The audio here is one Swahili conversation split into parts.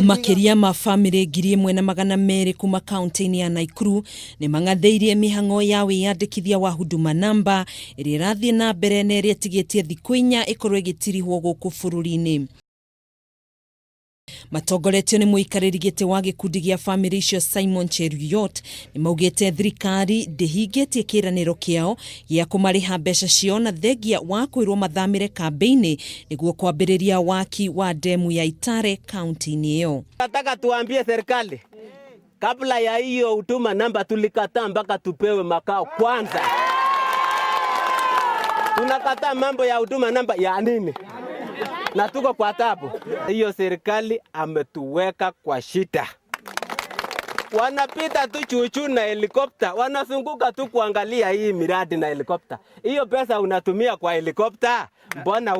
Makiria ma family ngiri imwe na magana meri kuma kaunti-ini ya Nakuru nimang'athiirie mihang'o ya wiyandikithia wa Huduma Namba iria irathie na mbere na iria itigitie thiku inya ikorwo igitirihwo guku bururi-ini. Matongoretio ni muikariri giti wa gikundi gia family icio Simon Cheruiyot ni maugite thirikari ndihingitie kiraniro kiao gia kumariha mbeca cio na thengia wa kwirwo mathamire kambeini niguo kwambiriria waki wa ndemu ya Itare kaunti-ini iyo. Nataka tuambie serikali kabla ya hiyo Huduma Namba tulikataa mpaka tupewe makao kwanza. Tunakataa mambo ya Huduma Namba ya nini? Na tuko kwa tabu. Hiyo serikali ametuweka kwa shida. Wanapita tu chuchu na helikopta, wanazunguka tu kuangalia hii miradi na helikopta. Hiyo pesa unatumia kwa helikopta, mbona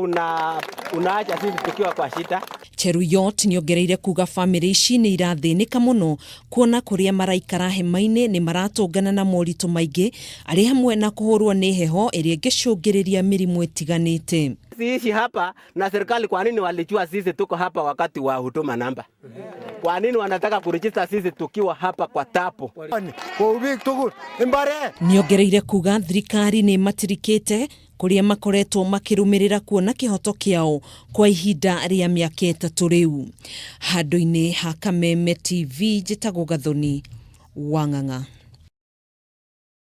unaacha sisi tukiwa kwa shida? Cheruiyot niongereire kuga family ici ni irathinika muno kuona kuria maraikara hema-ini ni maratungana na moritũ maingĩ ari hamwe na kuhurwo ni heho iria ingicungiriria mirimu itiganite. Sisi hapa na serikali kwa nini walijua sisi tuko hapa wakati wa Huduma Namba? Kwa nini wanataka kurejista sisi tukiwa hapa kwa tapo? Niongereire kuga thirikari ni matirikite kuria makoretwo makirumirira kuona kihoto kiao kwa ihinda ria miaka 3 riu. Handu-ini ha Kameme TV njitagwo Gathoni, Wang'ang'a.